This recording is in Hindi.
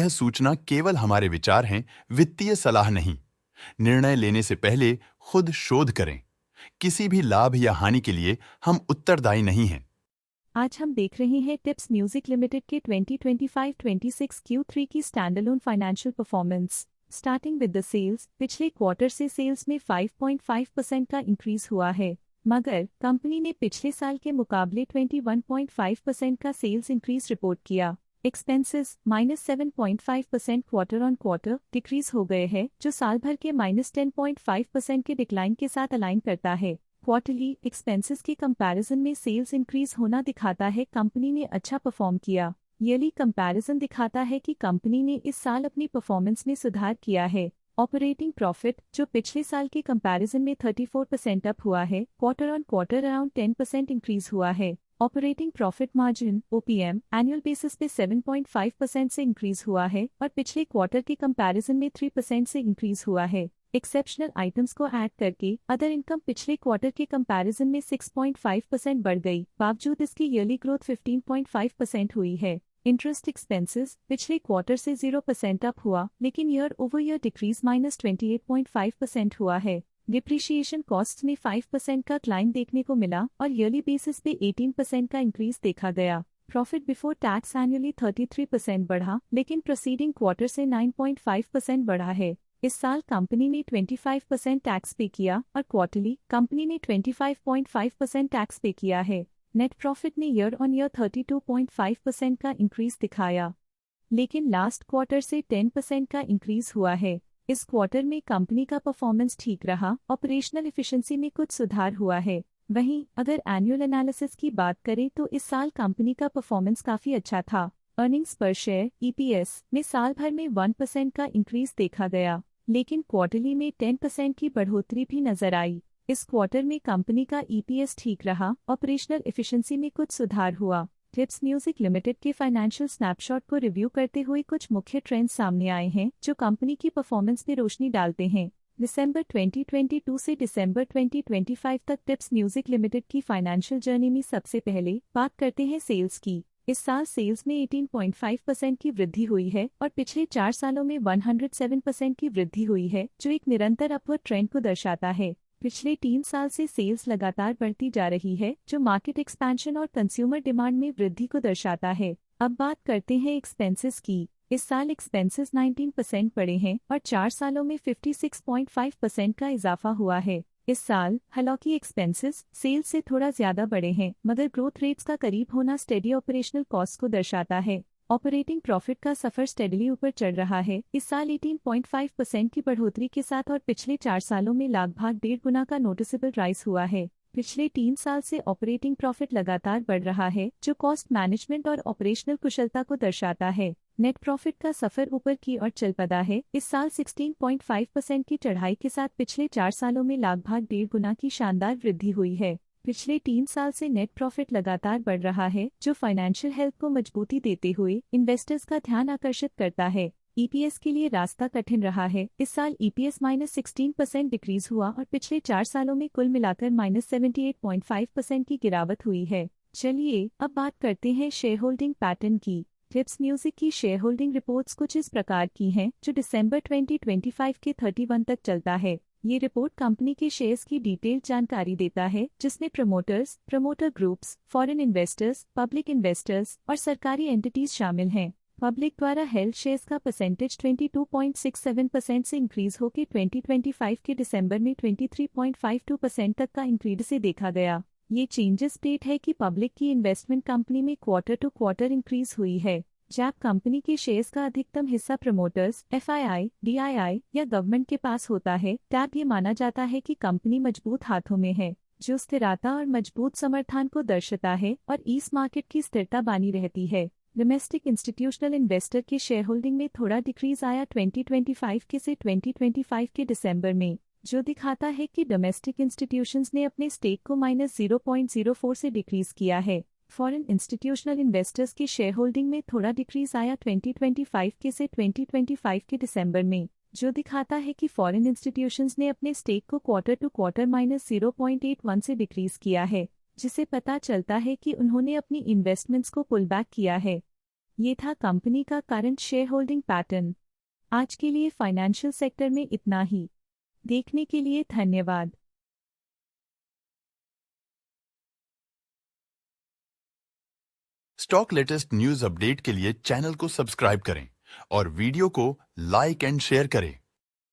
यह सूचना केवल हमारे विचार हैं, वित्तीय सलाह नहीं। निर्णय लेने से पहले खुद शोध करें। किसी भी लाभ या हानि के लिए हम उत्तरदायी नहीं हैं। आज हम देख रहे हैं टिप्स म्यूजिक लिमिटेड के 2025-26 Q3 की standalone financial performance. Starting with the sales, पिछले क्वार्टर से सेल्स में 5.5% का इंक्रीज हुआ है, मगर कंपनी ने पिछले साल के मुकाबले 21.5% का सेल्स इंक्रीज रिपोर्ट किया। Expenses -7.5% quarter on quarter decrease हो गए हैं, जो साल भर के -10.5% के डिक्लाइन के साथ अलाइन करता है। क्वार्टरली एक्सपेंसेस के कंपैरिजन में सेल्स इंक्रीज होना दिखाता है कंपनी ने अच्छा परफॉर्म किया। ईयरली कंपैरिजन दिखाता है कि कंपनी ने इस साल अपनी परफॉर्मेंस में सुधार किया है। ऑपरेटिंग प्रॉफिट, जो पिछले साल के कंपैरिजन में 34% अप हुआ है, quarter on quarter around 10% increase हुआ है। Operating profit margin (OPM) annual basis पे 7.5% से इंक्रीज हुआ है और पिछले क्वार्टर के कंपैरिजन में 3% से इंक्रीज हुआ है। एक्सेप्शनल आइटम्स को ऐड करके अदर इनकम पिछले क्वार्टर के कंपैरिजन में 6.5% बढ़ गई, बावजूद इसकी ईयरली ग्रोथ 15.5% हुई है। इंटरेस्ट एक्सपेंसेस पिछले क्वार्टर से 0% अप हुआ, लेकिन ईयर ओवर ईयर डिक्रीज -28.5% हुआ है। डिप्रिशिएशन कॉस्ट में 5% का क्लाइम देखने को मिला और ईयरली बेसिस पे 18% का इंक्रीज देखा गया। प्रॉफिट बिफोर टैक्स एनुअली 33% बढ़ा, लेकिन प्रोसीडिंग क्वार्टर से 9.5% बढ़ा है। इस साल कंपनी ने 25% टैक्स पे किया और क्वार्टरली कंपनी ने 25.5% टैक्स पे किया है। नेट प्रॉफिट ने ईयर ऑन ईयर 32.5% का इंक्रीज दिखाया, लेकिन लास्ट क्वार्टर से 10% का इंक्रीज हुआ है। इस क्वार्टर में कंपनी का परफॉर्मेंस ठीक रहा, ऑपरेशनल एफिशिएंसी में कुछ सुधार हुआ है। वहीं अगर एनुअल एनालिसिस की बात करें तो इस साल कंपनी का परफॉर्मेंस काफी अच्छा था। अर्निंग्स पर शेयर (EPS) में साल भर में 1% का इंक्रीज देखा गया, लेकिन क्वार्टरली में 10% की बढ़ोतरी भी नजर आई। इस क्वार्टर में कंपनी का EPS ठीक रहा, ऑपरेशनल एफिशिएंसी में कुछ सुधार हुआ। टिप्स म्यूजिक लिमिटेड के फाइनेंशियल स्नैपशॉट को रिव्यू करते हुए कुछ मुख्य ट्रेंड्स सामने आए हैं जो कंपनी की परफॉर्मेंस में रोशनी डालते हैं। दिसंबर 2022 से दिसंबर 2025 तक टिप्स म्यूजिक लिमिटेड की फाइनेंशियल जर्नी में सबसे पहले बात करते हैं सेल्स की। इस साल सेल्स में 18.5% की वृद्धि हुई है और पिछले 4 सालों में 107% की वृद्धि हुई है, जो एक निरंतर अपवर्ड ट्रेंड को दर्शाता है। पिछले 3 साल से सेल्स लगातार बढ़ती जा रही है, जो मार्केट एक्सपेंशन और कंज्यूमर डिमांड में वृद्धि को दर्शाता है। अब बात करते हैं एक्सपेंसेस की। इस साल एक्सपेंसेस 19% बढ़े हैं और 4 सालों में 56.5% का इजाफा हुआ है। इस साल हालांकि एक्सपेंसेस सेल्स से थोड़ा ज्यादा बढ़े हैं, मगर ग्रोथ रेट्स का करीब होना स्टेडी ऑपरेशनल कॉस्ट को दर्शाता है। ऑपरेटिंग प्रॉफिट का सफर स्टेडली ऊपर चढ़ रहा है, इस साल 18.5% की बढ़ोतरी के साथ और पिछले 4 सालों में लगभग 1.5 गुना का नोटिसेबल राइज हुआ है। पिछले 3 साल से ऑपरेटिंग प्रॉफिट लगातार बढ़ रहा है, जो कॉस्ट मैनेजमेंट और ऑपरेशनल कुशलता को दर्शाता है। नेट प्रॉफिट का सफर ऊपर की ओर चल पड़ा है, इस साल 16.5% की चढ़ाई के साथ पिछले 4 सालों में लगभग 1.5 गुना की शानदार वृद्धि हुई है। पिछले 3 साल से नेट प्रॉफिट लगातार बढ़ रहा है, जो फाइनेंशियल हेल्थ को मजबूती देते हुए इन्वेस्टर्स का ध्यान आकर्षित करता है। EPS के लिए रास्ता कठिन रहा है, इस साल EPS -16% डिक्रीज हुआ और पिछले 4 सालों में कुल मिलाकर -78.5% की गिरावट हुई है। चलिए अब बात करते हैं शेयर होल्डिंग पैटर्न की। टिप्स म्यूजिक की शेयर होल्डिंग रिपोर्ट्स कुछ इस प्रकार की हैं, जो दिसंबर 2025 के 31 तक चलता है। ये रिपोर्ट कंपनी के शेयर्स की डिटेल्ड जानकारी देता है, जिसमें promoters, promoter groups, foreign investors, public investors और सरकारी एंटिटीज शामिल हैं। पब्लिक द्वारा हेल्ड शेयर्स का परसेंटेज 22.67% से इंक्रीज होकर 2025 के दिसंबर में 23.52% तक का इंक्रीज से देखा गया। ये चेंजेस स्टेट है कि पब्लिक की इन्वेस्टमेंट कंपनी में क्वार्टर टू क्वार्टर इंक्रीज हुई है। जब कंपनी के शेयर्स का अधिकतम हिस्सा प्रमोटर्स, FII, DII या गवर्नमेंट के पास होता है, तब ये माना जाता है कि कंपनी मजबूत हाथों में है, जो स्थिरता और मजबूत समर्थन को दर्शाता है और इस मार्केट की स्थिरता बनी रहती है। डोमेस्टिक इंस्टीट्यूशनल इन्वेस्टर के शेयर होल्डिंग में थोड़ा डिक्रीज आया 2025 के से 2025 के दिसंबर में, जो दिखाता है कि डोमेस्टिक इंस्टीट्यूशंस ने अपने स्टेक को -0.04 से डिक्रीज किया है। फॉरेन इंस्टीट्यूशनल इन्वेस्टर्स की शेयर होल्डिंग में थोड़ा डिक्रीज आया 2025 के से 2025 के दिसंबर में, जो दिखाता है कि फॉरेन इंस्टीट्यूशंस ने अपने स्टेक को क्वार्टर टू क्वार्टर -0.81 से डिक्रीज किया है, जिससे पता चलता है कि उन्होंने अपनी इन्वेस्टमेंट्स को पुल बैक किया है। ये था कंपनी का करंट शेयर होल्डिंग पैटर्न। आज के लिए फाइनेंशियल सेक्टर में इतना ही। देखने के लिए धन्यवाद। स्टॉक लेटेस्ट न्यूज अपडेट के लिए चैनल को सब्सक्राइब करें और वीडियो को लाइक एंड शेयर करें।